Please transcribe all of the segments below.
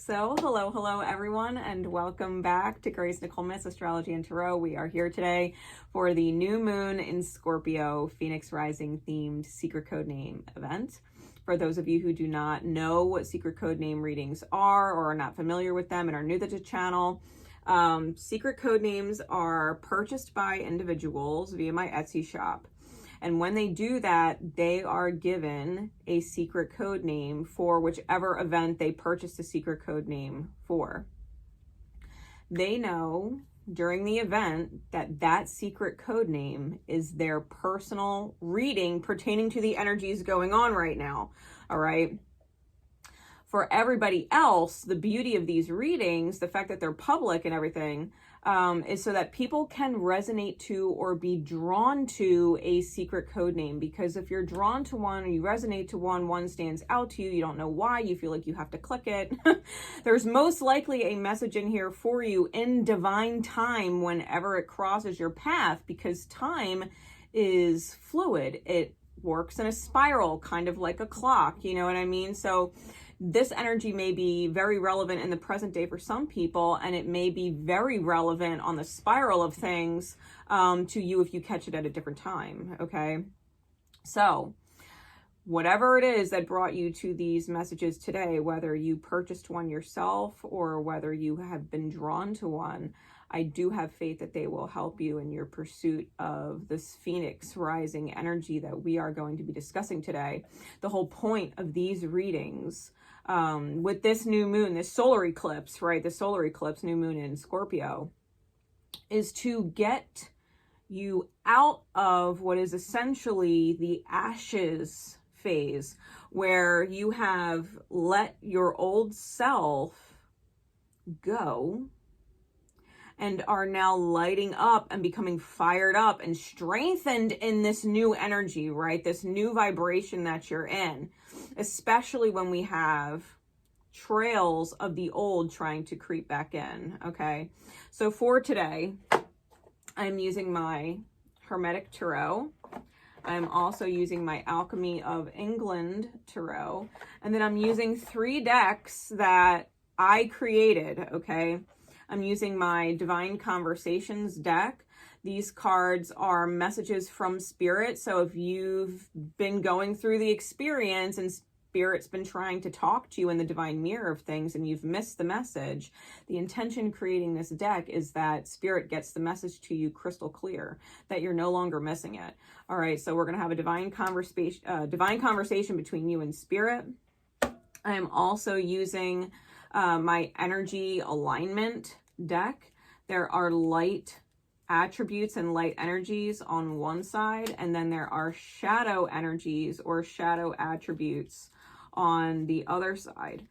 So hello everyone, and welcome back to GraceNicoleMyths Astrology and Tarot. We are here today for the new moon in Scorpio Phoenix Rising themed secret code name event. For those of you who do not know what secret code name readings are or are not familiar with them and are new to the channel, secret code names are purchased by individuals via my Etsy shop. And when they do that, they are given a secret code name for whichever event they purchased a secret code name for. They know during the event that that secret code name is their personal reading pertaining to the energies going on right now. All right. For everybody else, the beauty of these readings, the fact that they're public and everything, is so that people can resonate to or be drawn to a secret code name. Because if you're drawn to one or you resonate to one stands out to you, you don't know why, you feel like you have to click it. There's most likely a message in here for you in divine time whenever it crosses your path, because time is fluid. It works in a spiral, kind of like a clock, you know what I mean? So this energy may be very relevant in the present day for some people, and it may be very relevant on the spiral of things to you if you catch it at a different time, okay? So whatever it is that brought you to these messages today, whether you purchased one yourself or whether you have been drawn to one, I do have faith that they will help you in your pursuit of this Phoenix rising energy that we are going to be discussing today. The whole point of these readings with this new moon, this solar eclipse, right? The solar eclipse, new moon in Scorpio, is to get you out of what is essentially the ashes phase, where you have let your old self go and are now lighting up and becoming fired up and strengthened in this new energy, right? This new vibration that you're in, especially when we have trails of the old trying to creep back in, okay? So for today, I'm using my Hermetic Tarot. I'm also using my Alchemy of England Tarot. And then I'm using 3 decks that I created, okay? I'm using my Divine Conversations deck. These cards are messages from Spirit. So if you've been going through the experience and Spirit's been trying to talk to you in the divine mirror of things and you've missed the message, the intention creating this deck is that Spirit gets the message to you crystal clear, that you're no longer missing it. All right, so we're going to have a divine conversation between you and Spirit. I am also using my energy alignment deck. There are light attributes and light energies on one side, and then there are shadow energies or shadow attributes on the other side.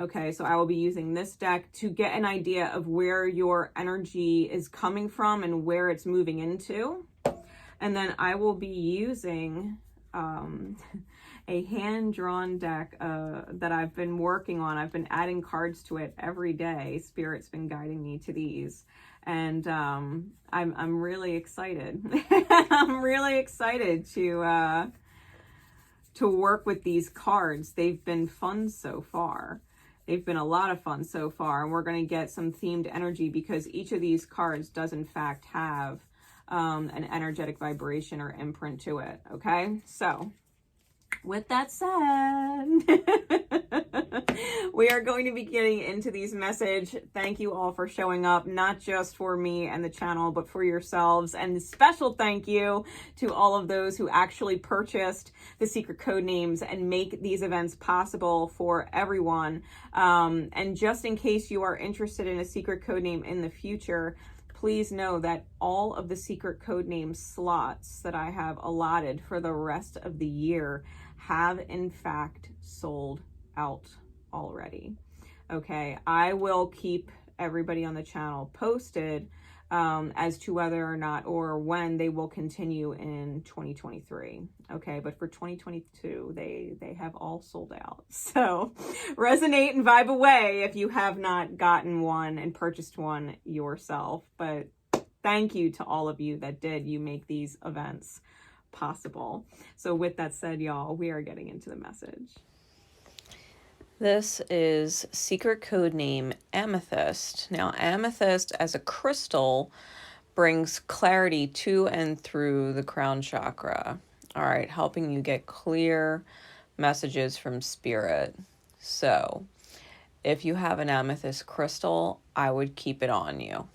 Okay, so I will be using this deck to get an idea of where your energy is coming from and where it's moving into. And then I will be using a hand-drawn deck that I've been working on. I've been adding cards to it every day. Spirit's been guiding me to these. And I'm really excited. I'm really excited to work with these cards. They've been fun so far. They've been a lot of fun so far. And we're going to get some themed energy because each of these cards does in fact have an energetic vibration or imprint to it. Okay, so with that said, we are going to be getting into these messages. Thank you all for showing up, not just for me and the channel, but for yourselves. And special thank you to all of those who actually purchased the secret code names and make these events possible for everyone. And just in case you are interested in a secret code name in the future, please know that all of the secret code name slots that I have allotted for the rest of the year have in fact sold out already. Okay, I will keep everybody on the channel posted as to whether or not or when they will continue in 2023. Okay, but for 2022, they have all sold out. So resonate and vibe away if you have not gotten one and purchased one yourself. But thank you to all of you that did. You make these events possible. So with that said, y'all, we are getting into the message. This is secret code name Amethyst. Now, amethyst as a crystal brings clarity to and through the crown chakra. All right, helping you get clear messages from spirit. So, if you have an amethyst crystal, I would keep it on you.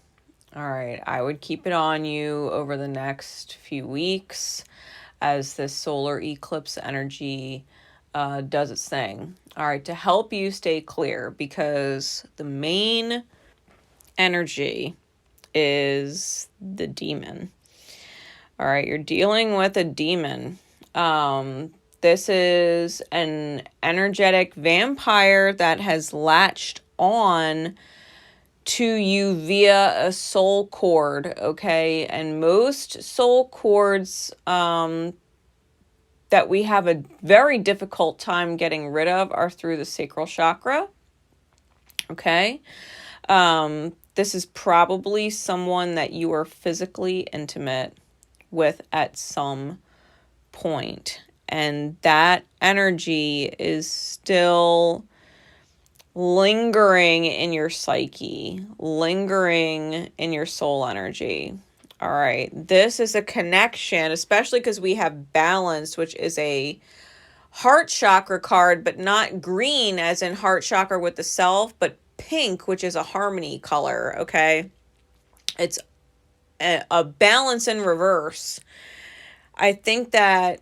All right, I would keep it on you over the next few weeks as this solar eclipse energy does its thing. All right, to help you stay clear, because the main energy is the demon. All right, you're dealing with a demon. This is an energetic vampire that has latched on to you via a soul cord, okay? And most soul cords that we have a very difficult time getting rid of are through the sacral chakra, okay? This is probably someone that you are physically intimate with at some point. And that energy is still lingering in your psyche, lingering in your soul energy. All right. This is a connection, especially because we have balance, which is a heart chakra card, but not green as in heart chakra with the self, but pink, which is a harmony color. Okay. It's a balance in reverse. I think that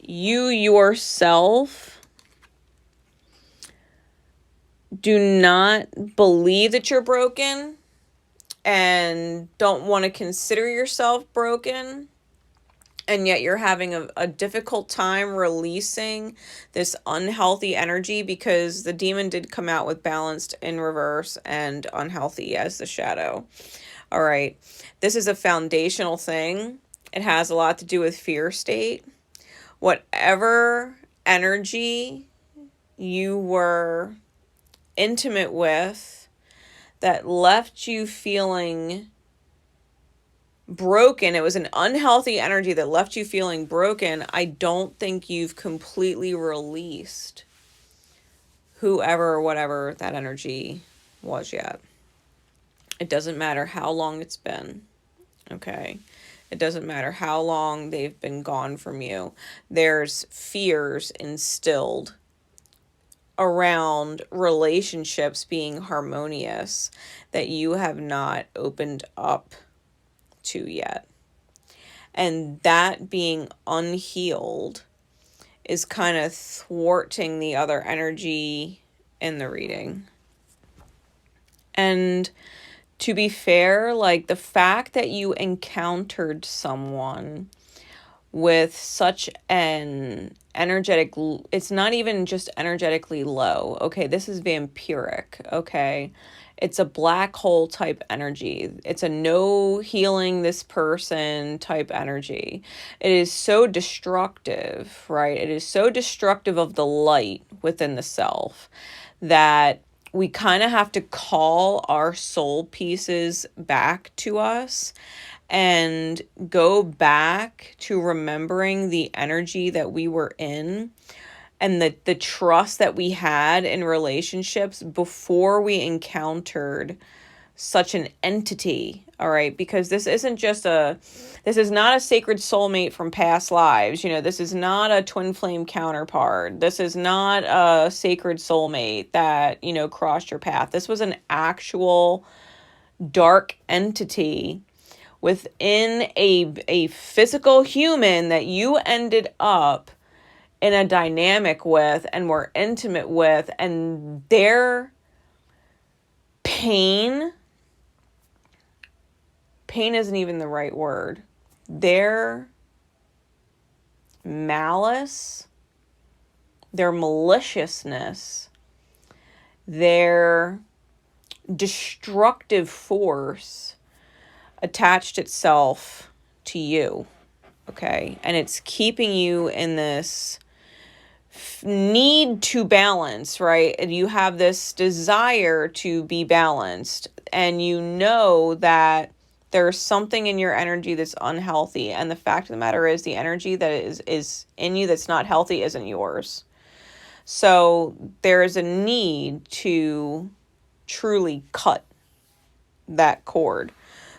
you yourself do not believe that you're broken and don't want to consider yourself broken, and yet you're having a difficult time releasing this unhealthy energy because the demon did come out with balanced in reverse and unhealthy as the shadow. All right, this is a foundational thing. It has a lot to do with fear state. Whatever energy you were intimate with that left you feeling broken, it was an unhealthy energy that left you feeling broken, I don't think you've completely released whoever or whatever that energy was yet. It doesn't matter how long it's been, okay? It doesn't matter how long they've been gone from you. There's fears instilled around relationships being harmonious that you have not opened up to yet. And that being unhealed is kind of thwarting the other energy in the reading. And to be fair, like the fact that you encountered someone with such an energetic, it's not even just energetically low, okay? This is vampiric, okay? It's a black hole type energy. It's a no healing this person type energy. It is so destructive, right? It is so destructive of the light within the self that we kind of have to call our soul pieces back to us and go back to remembering the energy that we were in and the trust that we had in relationships before we encountered such an entity. All right, because this is not a sacred soulmate from past lives. You know, this is not a twin flame counterpart. This is not a sacred soulmate that, you know, crossed your path. This was an actual dark entity within a physical human that you ended up in a dynamic with and were intimate with, and their pain isn't even the right word. Their malice, their maliciousness, their destructive force attached itself to you, okay? And it's keeping you in this need to balance, right? And you have this desire to be balanced, and you know that there's something in your energy that's unhealthy, and the fact of the matter is the energy that is in you that's not healthy isn't yours. So there is a need to truly cut that cord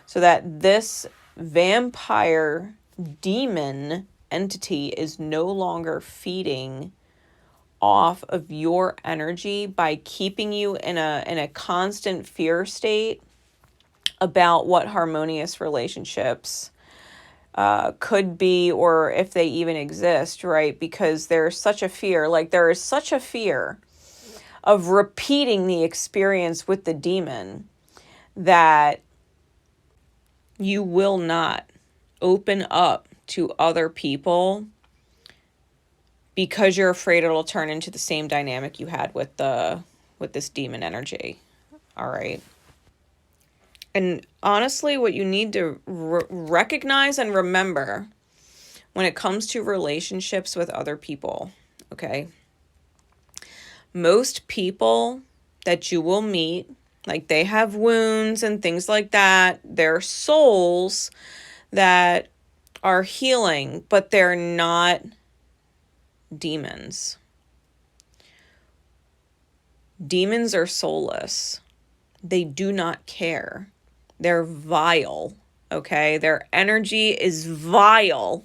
so that this vampire demon entity is no longer feeding off of your energy by keeping you in a constant fear state about what harmonious relationships could be, or if they even exist, right? Because there's such a fear, like there is such a fear of repeating the experience with the demon that you will not open up to other people because you're afraid it'll turn into the same dynamic you had with this demon energy. All right. And honestly, what you need to recognize and remember when it comes to relationships with other people, okay? Most people that you will meet, like they have wounds and things like that. They're souls that are healing, but they're not demons. Demons are soulless. They do not care. They're vile, okay? Their energy is vile.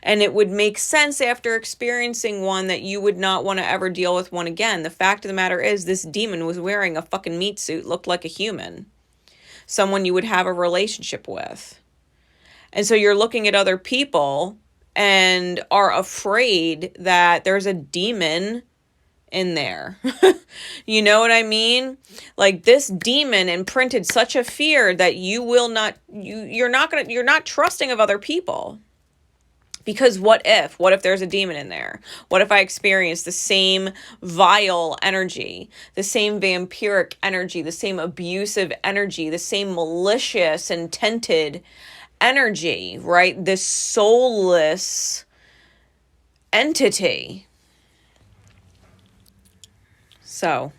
And it would make sense after experiencing one that you would not want to ever deal with one again. The fact of the matter is this demon was wearing a fucking meat suit, looked like a human. Someone you would have a relationship with. And so you're looking at other people and are afraid that there's a demon in there. You know what I mean? Like this demon imprinted such a fear that you will not, you're not trusting of other people. Because what if there's a demon in there? What if I experience the same vile energy, the same vampiric energy, the same abusive energy, the same malicious, intended energy, right? This soulless entity. So,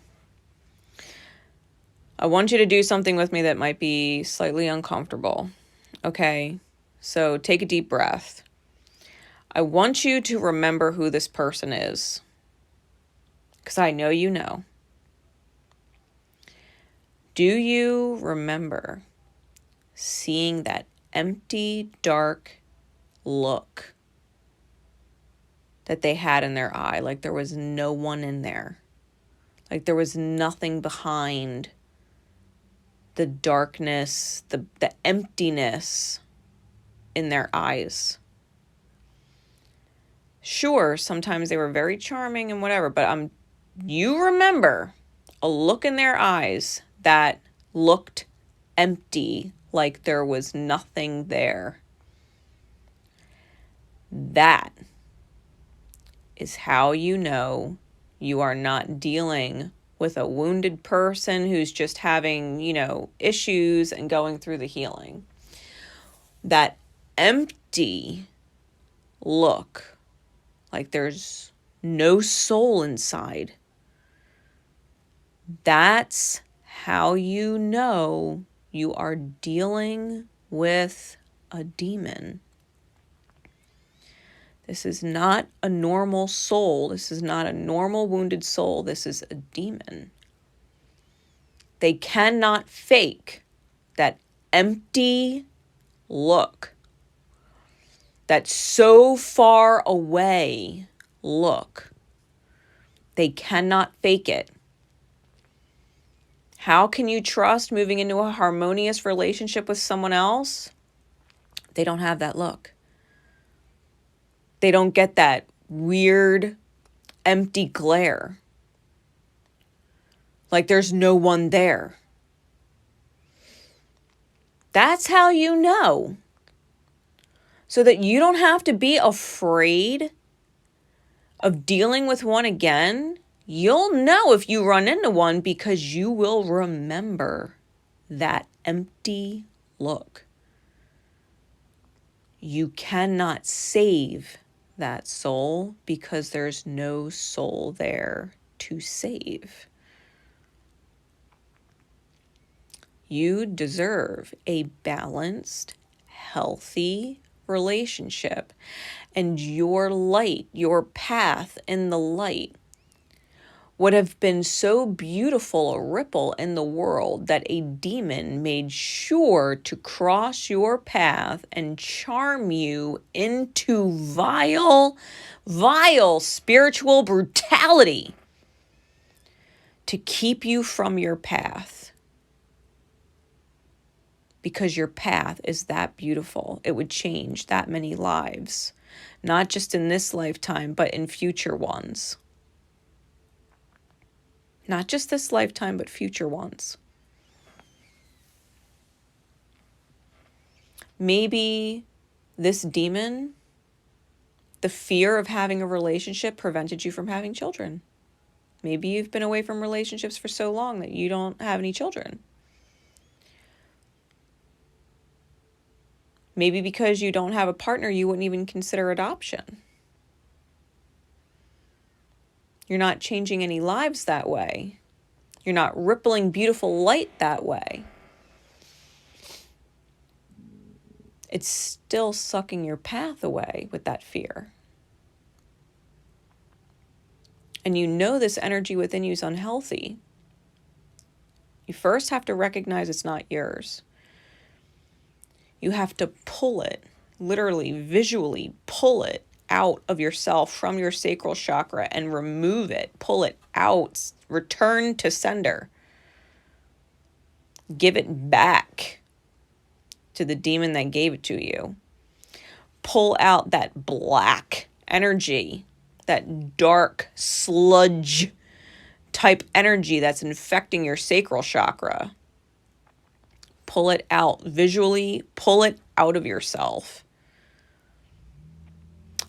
I want you to do something with me that might be slightly uncomfortable. Okay? So, take a deep breath. I want you to remember who this person is. Because I know you know. Do you remember seeing that empty, dark look that they had in their eye? Like there was no one in there. Like there was nothing behind the darkness, the emptiness in their eyes. Sure, sometimes they were very charming and whatever, but you remember a look in their eyes that looked empty, like there was nothing there. That is how you know you are not dealing with a wounded person who's just having, issues and going through the healing. That empty look, like there's no soul inside. That's how you know you are dealing with a demon. This is not a normal soul. This is not a normal wounded soul. This is a demon. They cannot fake that empty look, that so far away look. They cannot fake it. How can you trust moving into a harmonious relationship with someone else? They don't have that look. They don't get that weird, empty glare. Like there's no one there. That's how you know. So that you don't have to be afraid of dealing with one again. You'll know if you run into one because you will remember that empty look. You cannot save that soul because there's no soul there to save. You deserve a balanced, healthy relationship. And your light, your path in the light, would have been so beautiful a ripple in the world that a demon made sure to cross your path and charm you into vile, vile spiritual brutality to keep you from your path. Because your path is that beautiful. It would change that many lives, not just in this lifetime, but in future ones. Not just this lifetime, but future ones. Maybe this demon, the fear of having a relationship, prevented you from having children. Maybe you've been away from relationships for so long that you don't have any children. Maybe because you don't have a partner, you wouldn't even consider adoption. You're not changing any lives that way. You're not rippling beautiful light that way. It's still sucking your path away with that fear. And you know this energy within you is unhealthy. You first have to recognize it's not yours. You have to pull it, literally, visually pull it out of yourself from your sacral chakra and remove it, pull it out, return to sender. Give it back to the demon that gave it to you. Pull out that black energy, that dark sludge type energy that's infecting your sacral chakra. Pull it out visually, pull it out of yourself.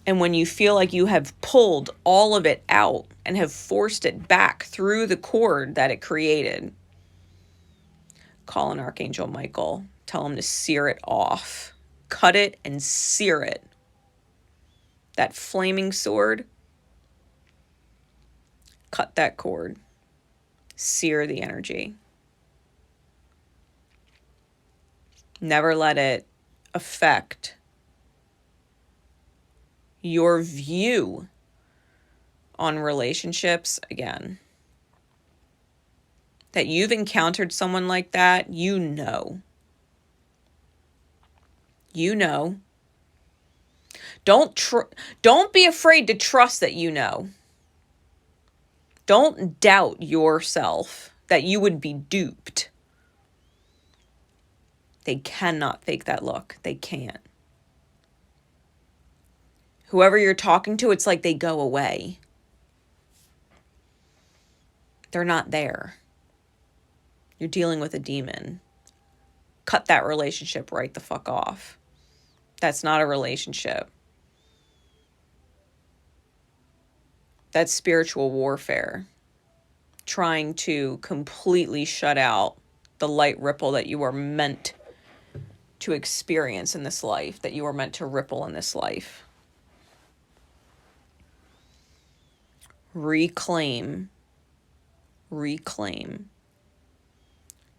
And when you feel like you have pulled all of it out and have forced it back through the cord that it created, call on Archangel Michael. Tell him to sear it off. Cut it and sear it. That flaming sword, cut that cord. Sear the energy. Never let it affect your view on relationships again. That you've encountered someone like that, you know. You know. Don't be afraid to trust that you know. Don't doubt yourself that you would be duped. They cannot fake that look. They can't. Whoever you're talking to, it's like they go away. They're not there. You're dealing with a demon. Cut that relationship right the fuck off. That's not a relationship. That's spiritual warfare. Trying to completely shut out the light ripple that you are meant to experience in this life, that you are meant to ripple in this life. Reclaim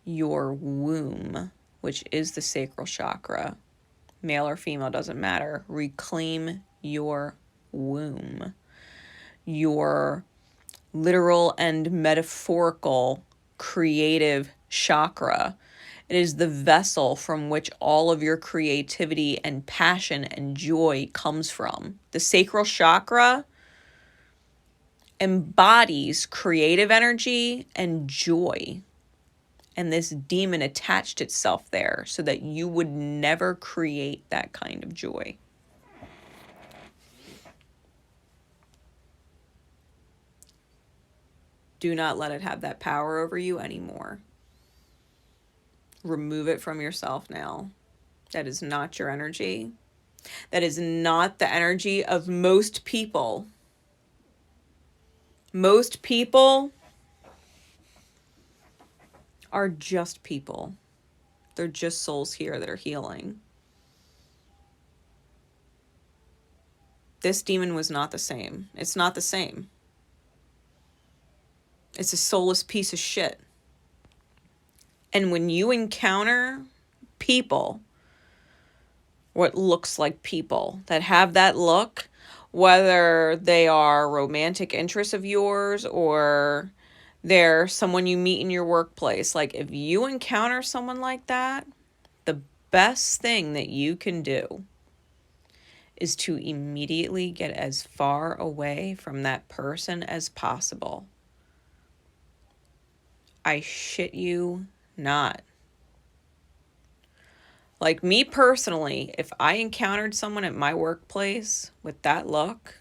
your womb, which is the sacral chakra. Male or female, doesn't matter. Reclaim your womb. Your literal and metaphorical creative chakra. It is the vessel from which all of your creativity and passion and joy comes from. The sacral chakra embodies creative energy and joy. And this demon attached itself there so that you would never create that kind of joy. Do not let it have that power over you anymore. Remove it from yourself now. That is not your energy. That is not the energy of most people. Most people are just people. They're just souls here that are healing. This demon was not the same. It's not the same. It's a soulless piece of shit. And when you encounter people, what looks like people that have that look, whether they are romantic interests of yours or they're someone you meet in your workplace. Like, if you encounter someone like that, the best thing that you can do is to immediately get as far away from that person as possible. I shit you not. Like, me personally, if I encountered someone at my workplace with that look,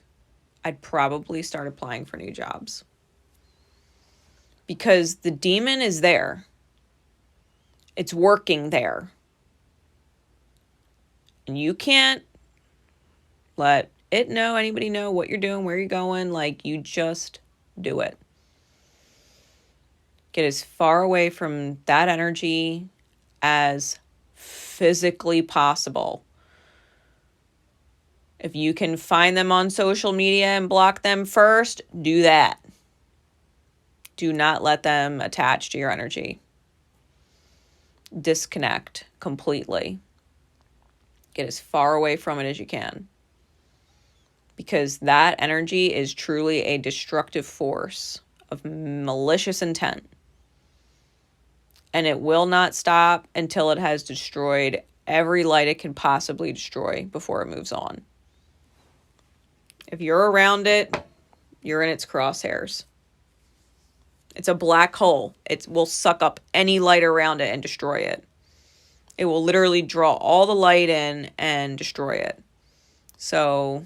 I'd probably start applying for new jobs. Because the demon is there. It's working there. And you can't let it know, anybody know what you're doing, where you're going. Like, you just do it. Get as far away from that energy as physically possible. If you can find them on social media and block them first, do that. Do not let them attach to your energy. Disconnect completely. Get as far away from it as you can. Because that energy is truly a destructive force of malicious intent. And it will not stop until it has destroyed every light it can possibly destroy before it moves on. If you're around it, you're in its crosshairs. It's a black hole. It will suck up any light around it and destroy it. It will literally draw all the light in and destroy it. So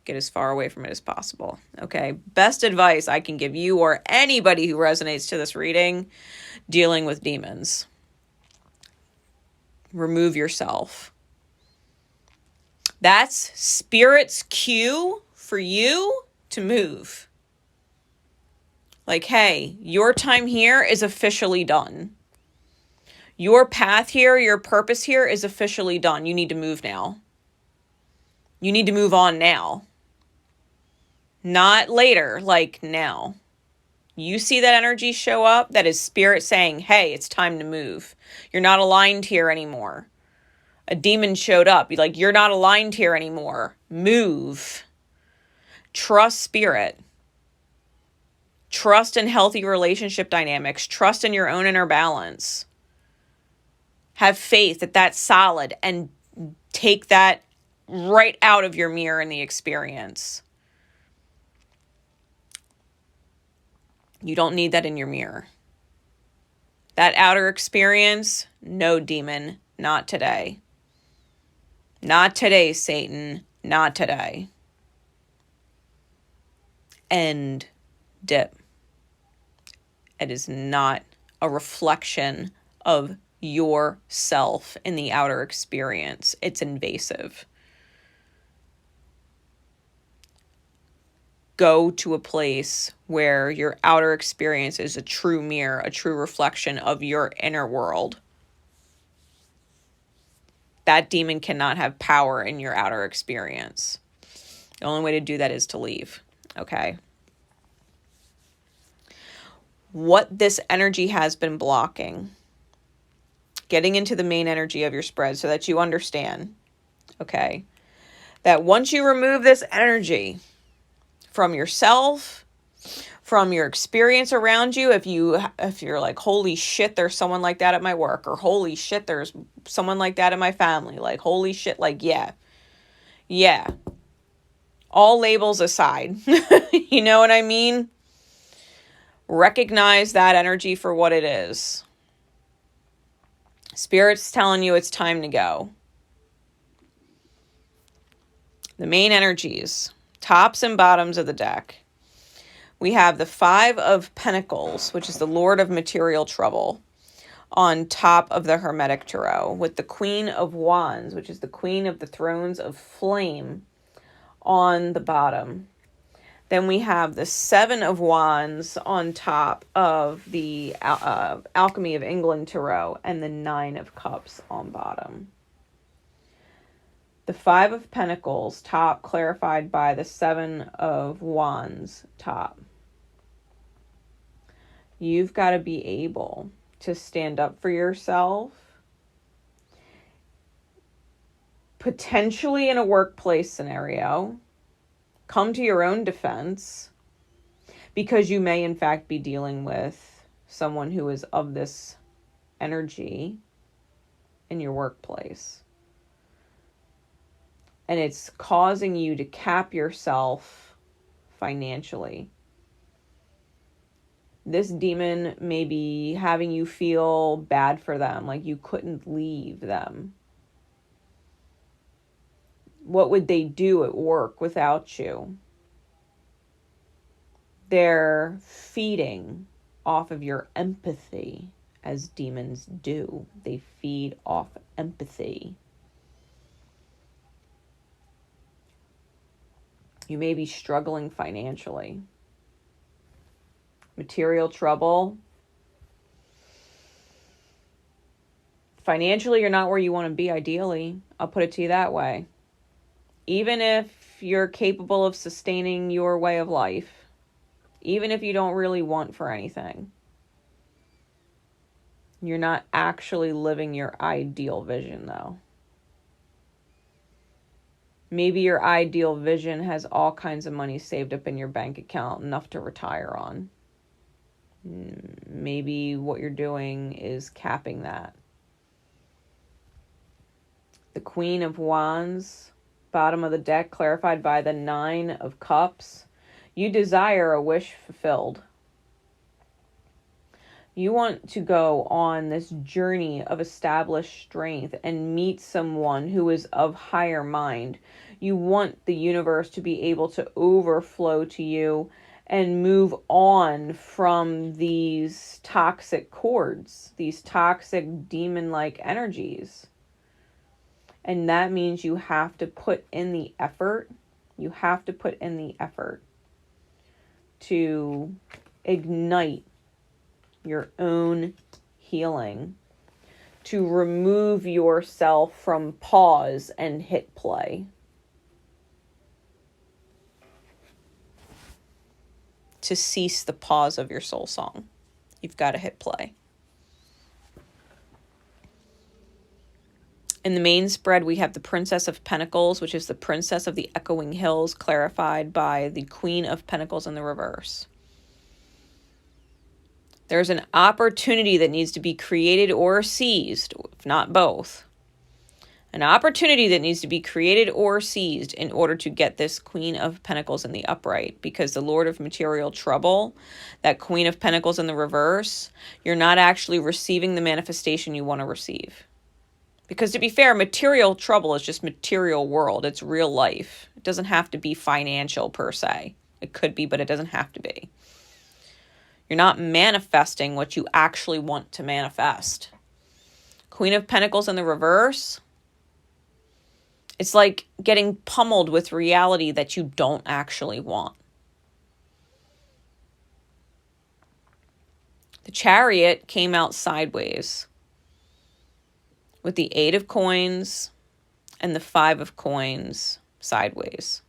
get as far away from it as possible. Okay. Best advice I can give you or anybody who resonates to this reading dealing with demons. Remove yourself. That's Spirit's cue for you to move. Like, hey, your time here is officially done. Your path here, your purpose here is officially done. You need to move now. You need to move on now. Not later, like now. You see that energy show up? That is Spirit saying, hey, it's time to move. You're not aligned here anymore. A demon showed up. Like, you're not aligned here anymore. Move. Trust Spirit. Trust in healthy relationship dynamics. Trust in your own inner balance. Have faith that that's solid and take that right out of your mirror in the experience. You don't need that in your mirror. That outer experience, no demon, not today. Not today, Satan, not today. End. Dip. It is not a reflection of yourself in the outer experience. It's invasive. Go to a place where your outer experience is a true mirror, a true reflection of your inner world. That demon cannot have power in your outer experience. The only way to do that is to leave. Okay? What this energy has been blocking. Getting into the main energy of your spread so that you understand. Okay? That once you remove this energy from yourself, from your experience around you, if you're like, holy shit, there's someone like that at my work, or holy shit, there's someone like that in my family, like, holy shit, like, yeah, all labels aside, you know what I mean? Recognize that energy for what it is. Spirit's telling you it's time to go. The main energies, tops and bottoms of the deck. We have the 5 of Pentacles, which is the Lord of Material Trouble, on top of the Hermetic Tarot, with the Queen of Wands, which is the Queen of the Thrones of Flame, on the bottom. Then we have the 7 of Wands on top of the Alchemy of England Tarot, and the 9 of Cups on bottom. The 5 of Pentacles top clarified by the 7 of Wands top. You've got to be able to stand up for yourself, potentially in a workplace scenario. come to your own defense, because you may in fact be dealing with someone who is of this energy in your workplace. And it's causing you to cap yourself financially. This demon may be having you feel bad for them, like you couldn't leave them. What would they do at work without you? They're feeding off of your empathy, as demons do. They feed off empathy. You may be struggling financially. Material trouble. Financially, you're not where you want to be, ideally. I'll put it to you that way. Even if you're capable of sustaining your way of life, even if you don't really want for anything, you're not actually living your ideal vision, though. Maybe your ideal vision has all kinds of money saved up in your bank account, enough to retire on. Maybe what you're doing is capping that. The Queen of Wands, bottom of the deck, clarified by the Nine of Cups. You desire a wish fulfilled. You want to go on this journey of established strength and meet someone who is of higher mind. You want the universe to be able to overflow to you and move on from these toxic cords, these toxic demon-like energies. And that means you have to put in the effort. You have to put in the effort to ignite your own healing, to remove yourself from pause and hit play. To cease the pause of your soul song, you've got to hit play. In the main spread, we have the Princess of Pentacles, which is the Princess of the Echoing Hills, clarified by the Queen of Pentacles in the reverse. There's an opportunity that needs to be created or seized, if not both. An opportunity that needs to be created or seized in order to get this Queen of Pentacles in the upright. Because the Lord of Material Trouble, that Queen of Pentacles in the reverse, you're not actually receiving the manifestation you want to receive. Because to be fair, material trouble is just material world. It's real life. It doesn't have to be financial per se. It could be, but it doesn't have to be. You're not manifesting what you actually want to manifest. Queen of Pentacles in the reverse. It's like getting pummeled with reality that you don't actually want. The Chariot came out sideways with the 8 of Coins and the 5 of Coins sideways,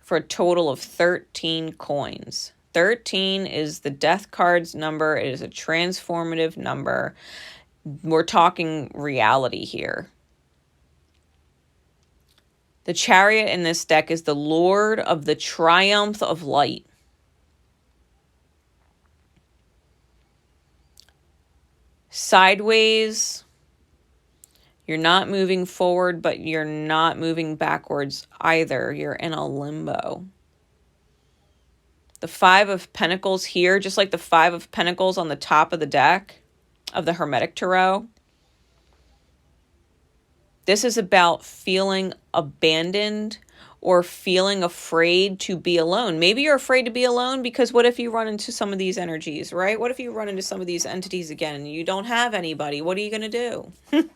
for a total of 13 coins. 13 is the Death card's number. It is a transformative number. We're talking reality here. The Chariot in this deck is the Lord of the Triumph of Light. Sideways, you're not moving forward, but you're not moving backwards either. You're in a limbo. The 5 of Pentacles here, just like the 5 of Pentacles on the top of the deck of the Hermetic Tarot. This is about feeling abandoned or feeling afraid to be alone. Maybe you're afraid to be alone because what if you run into some of these energies, right? What if you run into some of these entities again and you don't have anybody? What are you going to do?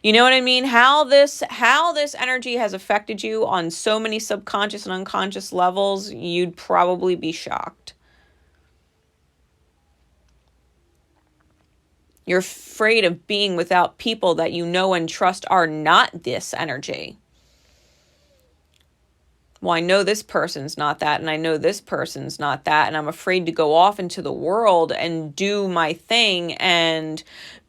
You know what I mean? How this energy has affected you on so many subconscious and unconscious levels, you'd probably be shocked. You're afraid of being without people that you know and trust are not this energy. Well, I know this person's not that, and I know this person's not that, and I'm afraid to go off into the world and do my thing and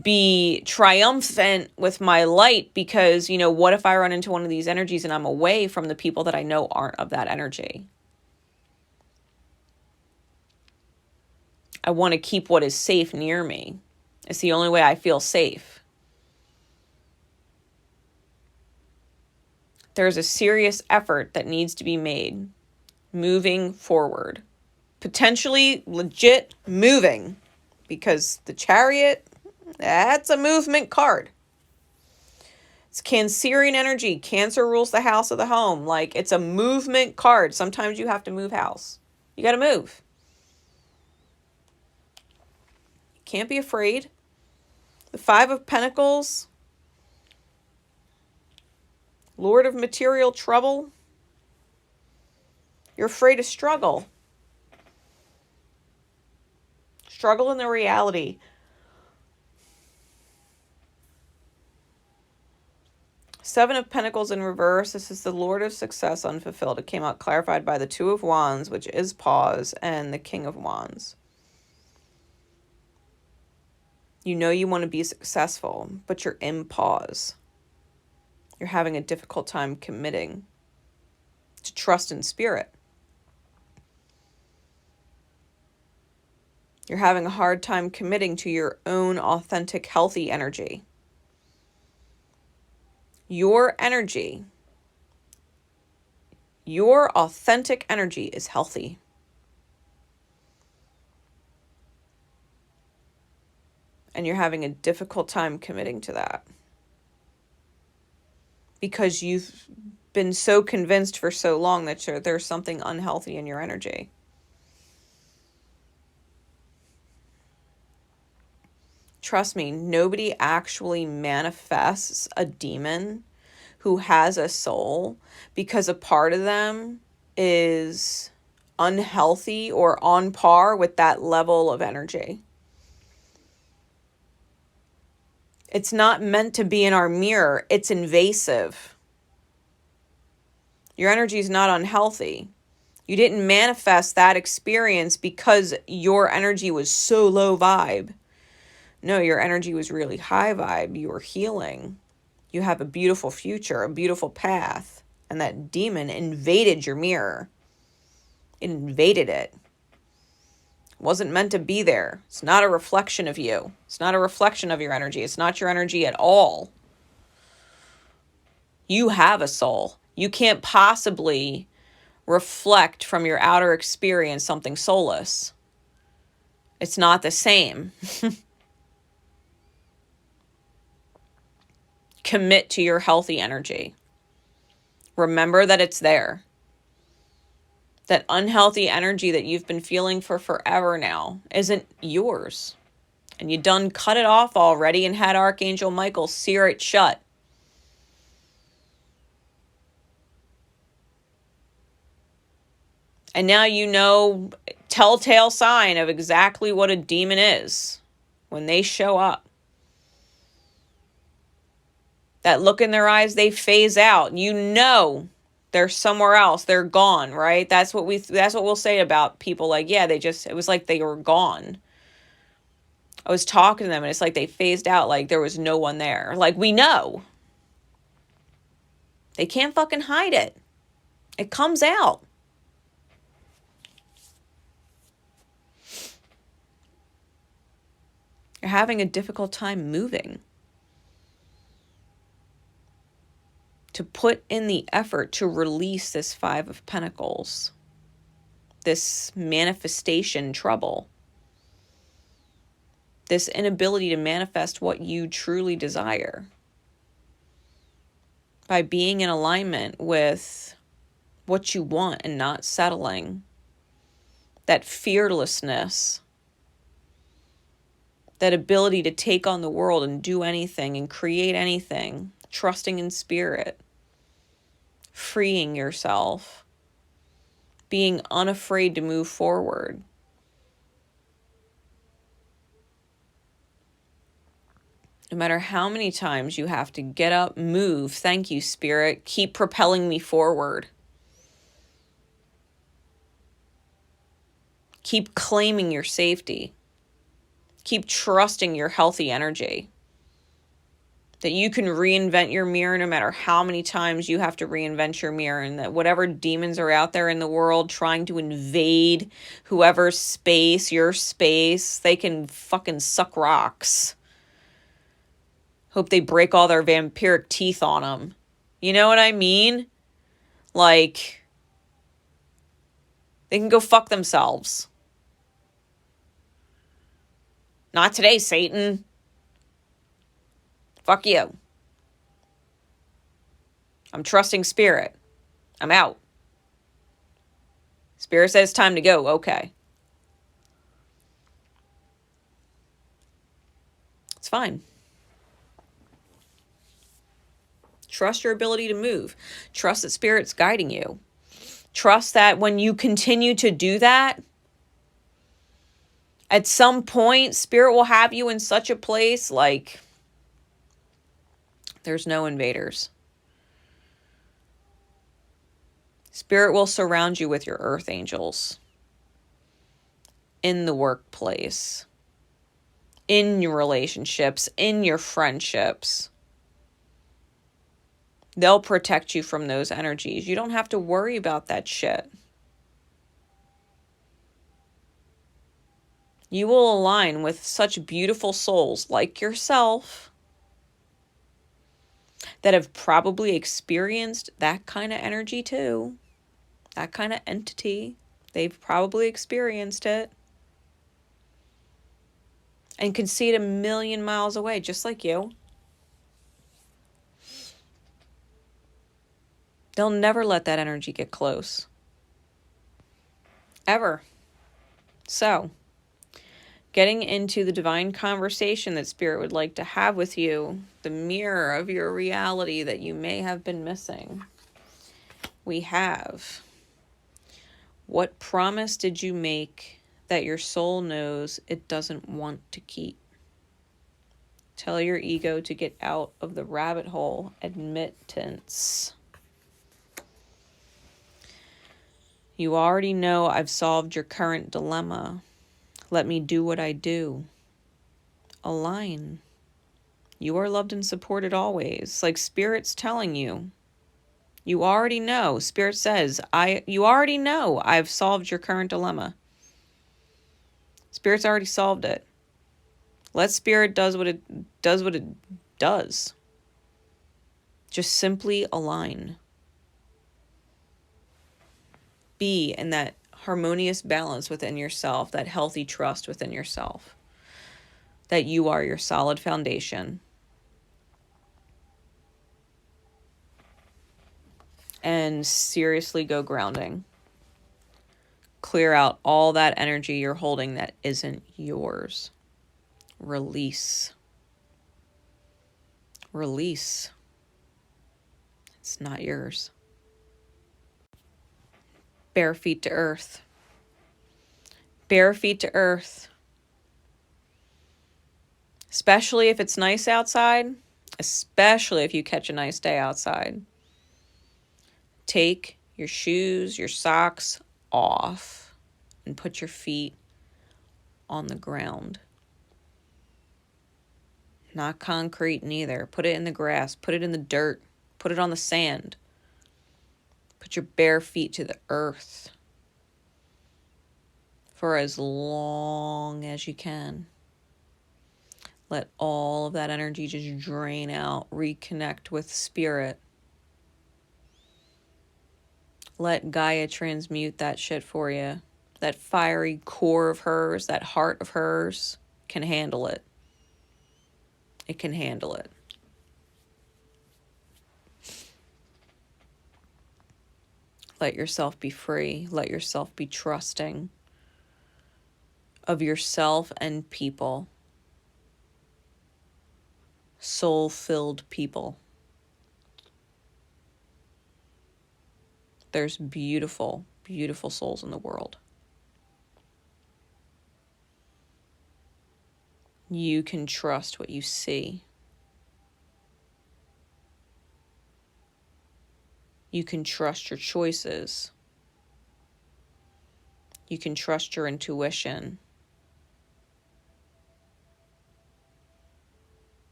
be triumphant with my light because, what if I run into one of these energies and I'm away from the people that I know aren't of that energy? I want to keep what is safe near me. It's the only way I feel safe. There's a serious effort that needs to be made moving forward. Potentially legit moving, because the Chariot, that's a movement card. It's Cancerian energy. Cancer rules the house of the home. Like, it's a movement card. Sometimes you have to move house. You got to move. Can't be afraid. The Five of Pentacles. Lord of material trouble. You're afraid to struggle. Struggle in the reality. Seven of Pentacles in reverse. This is the Lord of Success unfulfilled. It came out clarified by the Two of Wands, which is pause, and the King of Wands. You know you want to be successful, but you're in pause. You're having a difficult time committing to trust in spirit. You're having a hard time committing to your own authentic, healthy energy. Your energy, your authentic energy is healthy. And you're having a difficult time committing to that. Because you've been so convinced for so long that there's something unhealthy in your energy. Trust me, nobody actually manifests a demon who has a soul because a part of them is unhealthy or on par with that level of energy. It's not meant to be in our mirror. It's invasive. Your energy is not unhealthy. You didn't manifest that experience because your energy was so low vibe. No, your energy was really high vibe. You were healing. You have a beautiful future, a beautiful path. And that demon invaded your mirror. It invaded it. It wasn't meant to be there. It's not a reflection of you. It's not a reflection of your energy. It's not your energy at all. You have a soul. You can't possibly reflect from your outer experience something soulless. It's not the same. Commit to your healthy energy. Remember that it's there. That unhealthy energy that you've been feeling for forever now isn't yours. And you done cut it off already and had Archangel Michael sear it shut. And now you know, telltale sign of exactly what a demon is when they show up. That look in their eyes, they phase out. You know they're somewhere else. They're gone, right? That's what we'll say about people. Like, yeah, it was like they were gone. I was talking to them and it's like they phased out, like there was no one there. Like, we know. They can't fucking hide it. It comes out. You're having a difficult time moving. To put in the effort to release this Five of Pentacles, this manifestation trouble, this inability to manifest what you truly desire by being in alignment with what you want and not settling, that fearlessness, that ability to take on the world and do anything and create anything, trusting in spirit. Freeing yourself, being unafraid to move forward. No matter how many times you have to get up, move, thank you, Spirit, keep propelling me forward. Keep claiming your safety. Keep trusting your healthy energy. That you can reinvent your mirror no matter how many times you have to reinvent your mirror, and that whatever demons are out there in the world trying to invade whoever's space, your space, they can fucking suck rocks. Hope they break all their vampiric teeth on them. You know what I mean? Like, they can go fuck themselves. Not today, Satan. Fuck you. I'm trusting Spirit. I'm out. Spirit says time to go. Okay. It's fine. Trust your ability to move. Trust that Spirit's guiding you. Trust that when you continue to do that, at some point, Spirit will have you in such a place like there's no invaders. Spirit will surround you with your earth angels in the workplace, in your relationships, in your friendships. They'll protect you from those energies. You don't have to worry about that shit. You will align with such beautiful souls like yourself that have probably experienced that kind of energy too. That kind of entity. They've probably experienced it. And can see it a million miles away, just like you. They'll never let that energy get close. Ever. So, getting into the divine conversation that Spirit would like to have with you, the mirror of your reality that you may have been missing. We have, what promise did you make that your soul knows it doesn't want to keep? Tell your ego to get out of the rabbit hole. Admittance. You already know I've solved your current dilemma. Let me do what I do. Align. You are loved and supported always. Like Spirit's telling you. You already know. Spirit says, you already know I've solved your current dilemma. Spirit's already solved it. Let Spirit does what it does. Just simply align. Be in that harmonious balance within yourself, that healthy trust within yourself, that you are your solid foundation. And seriously go grounding. Clear out all that energy you're holding that isn't yours. Release. Release. It's not yours. Bare feet to earth. Bare feet to earth. Especially if it's nice outside. Especially if you catch a nice day outside. Take your shoes, your socks off and put your feet on the ground. Not concrete neither. Put it in the grass. Put it in the dirt. Put it on the sand. Put your bare feet to the earth for as long as you can. Let all of that energy just drain out. Reconnect with Spirit. Let Gaia transmute that shit for you. That fiery core of hers, that heart of hers can handle it. It can handle it. Let yourself be free. Let yourself be trusting of yourself and people. Soul-filled people. There's beautiful, beautiful souls in the world. You can trust what you see. You can trust your choices. You can trust your intuition.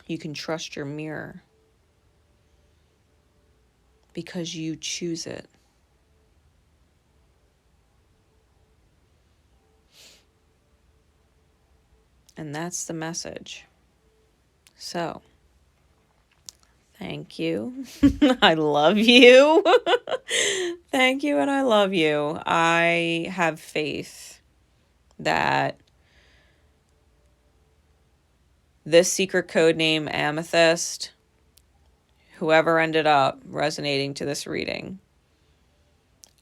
You can trust your mirror because you choose it. And that's the message. So, thank you. I love you. Thank you, and I love you. I have faith that this secret code name, Amethyst, whoever ended up resonating to this reading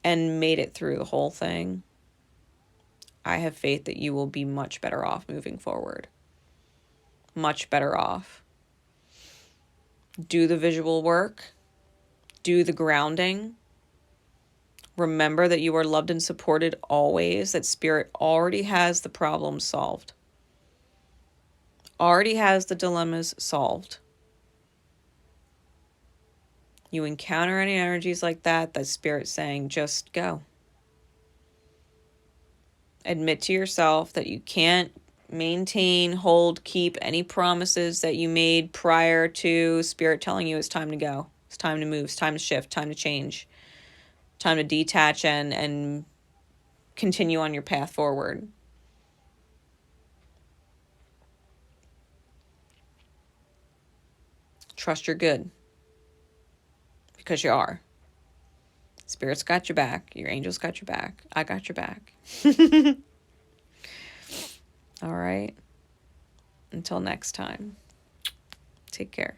and made it through the whole thing, I have faith that you will be much better off moving forward. Much better off. Do the visual work. Do the grounding. Remember that you are loved and supported always, that Spirit already has the problems solved. Already has the dilemmas solved. You encounter any energies like that, that Spirit's saying, just go. Admit to yourself that you can't maintain, hold, keep any promises that you made prior to Spirit telling you it's time to go. It's time to move. It's time to shift. Time to change. Time to detach and continue on your path forward. Trust you're good. Because you are. Spirit's got your back. Your angels got your back. I got your back. All right. Until next time. Take care.